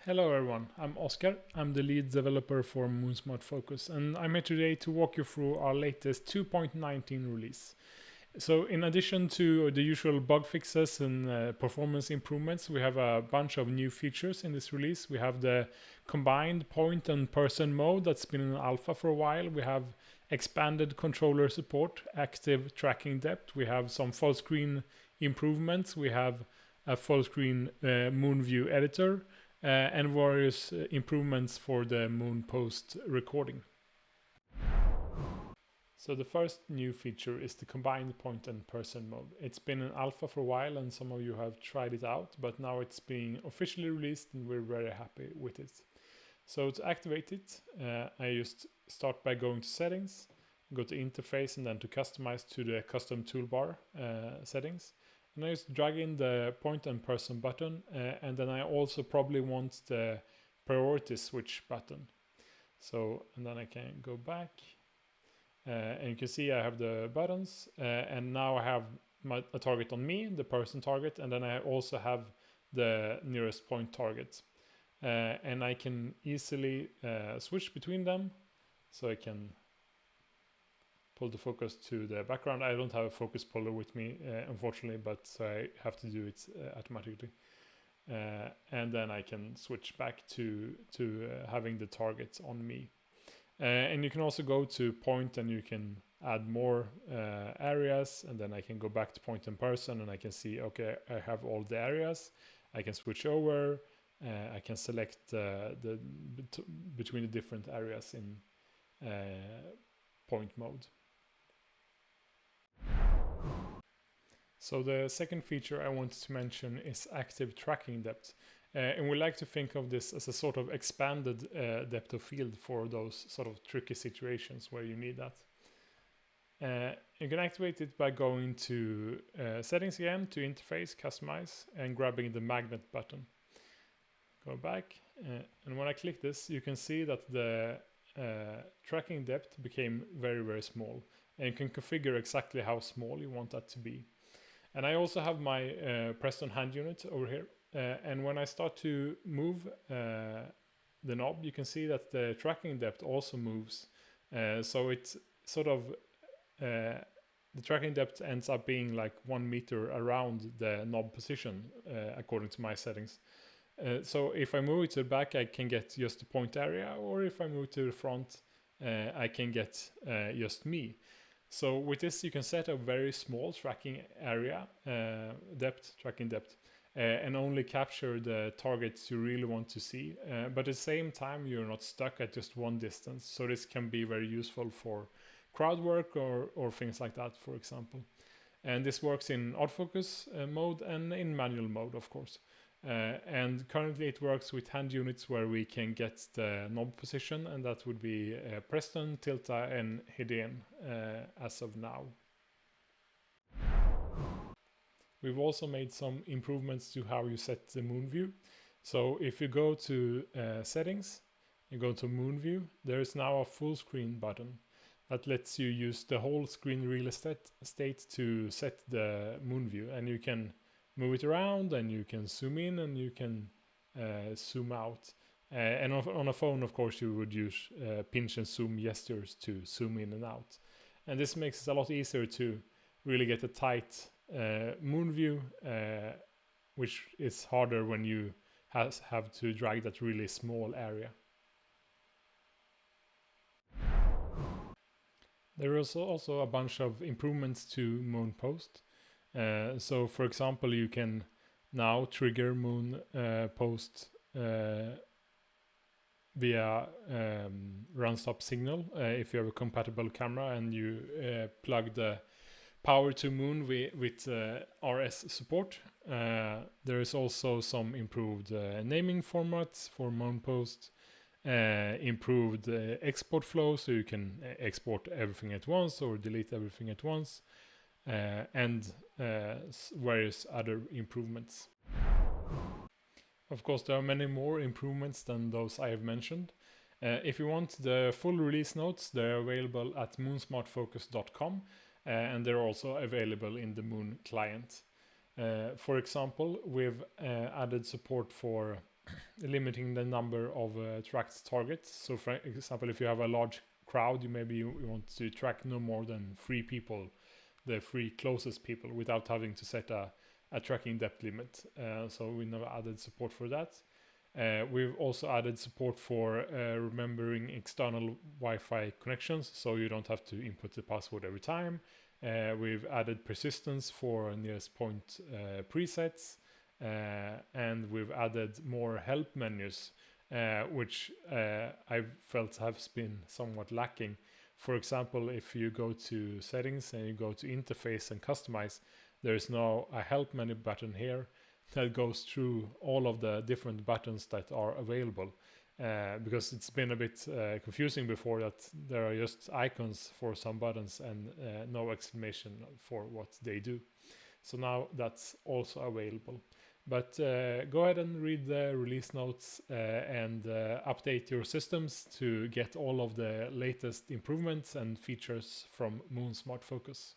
Hello everyone, I'm Oscar. I'm the lead developer for Moonsmart Focus, and I'm here today to walk you through our latest 2.19 release. So in addition to the usual bug fixes and performance improvements, we have a bunch of new features in this release. We have the combined point and person mode that's been in alpha for a while. We have expanded controller support, active tracking depth. We have some full screen improvements. We have a full screen moon view editor. And various improvements for the moon post recording. So the first new feature is the combined point and person mode. It's been in alpha for a while and some of you have tried it out, but now it's being officially released and we're very happy with it. So to activate it, I just start by going to settings, go to interface and then to customize to the custom toolbar settings. And I just drag in the point and person button, and then I also probably want the priority switch button. So, and then I can go back, and you can see I have the buttons, and now I have a target on me, the person target, and then I also have the nearest point target. And I can easily switch between them, so I can pull the focus to the background. I don't have a focus puller with me, unfortunately, but so I have to do it automatically. And then I can switch back to having the target on me. And you can also go to point and you can add more areas, and then I can go back to point and person and I can see, okay, I have all the areas. I can switch over. I can select between the different areas in point mode. So the second feature I wanted to mention is active tracking depth. And we like to think of this as a sort of expanded depth of field for those sort of tricky situations where you need that. You can activate it by going to settings again, to interface, customize, and grabbing the magnet button. Go back, and when I click this, you can see that the tracking depth became very, very small. And you can configure exactly how small you want that to be. And I also have my Preston hand unit over here. And when I start to move the knob, you can see that the tracking depth also moves. So it's sort of, the tracking depth ends up being like 1 meter around the knob position, according to my settings. So if I move it to the back, I can get just the point area, or if I move to the front, I can get just me. So with this, you can set a very small tracking area, tracking depth, and only capture the targets you really want to see. But at the same time, you're not stuck at just one distance. So this can be very useful for crowd work or things like that, for example. And this works in autofocus mode and in manual mode, of course. And currently it works with hand units where we can get the knob position, and that would be Preston, Tilta and Hedén as of now. We've also made some improvements to how you set the moon view. So if you go to settings, you go to moon view, there is now a full screen button that lets you use the whole screen real estate to set the moon view, and you can move it around and you can zoom in and you can zoom out. And on a phone, of course, you would use pinch and zoom gestures to zoom in and out. And this makes it a lot easier to really get a tight moon view, which is harder when you have to drag that really small area. There is also a bunch of improvements to moon post. So for example, you can now trigger moon post via run stop signal if you have a compatible camera and you plug the power to moon with RS support. There is also some improved naming formats for moon post, improved export flow, so you can export everything at once or delete everything at once. And various other improvements. Of course, there are many more improvements than those I have mentioned. If you want the full release notes, they're available at moonsmartfocus.com, and they're also available in the Moon client. For example, we've added support for limiting the number of tracked targets. So for example, if you have a large crowd, you want to track no more than 3 people, the 3 closest people, without having to set a tracking depth limit. So we now added support for that. We've also added support for remembering external Wi-Fi connections, so you don't have to input the password every time. We've added persistence for nearest point presets, and we've added more help menus, which I've felt has been somewhat lacking. For example, if you go to settings and you go to interface and customize, there is now a help menu button here that goes through all of the different buttons that are available, because it's been a bit confusing before that there are just icons for some buttons and no explanation for what they do. So now that's also available. But go ahead and read the release notes and update your systems to get all of the latest improvements and features from Moon Smart Focus.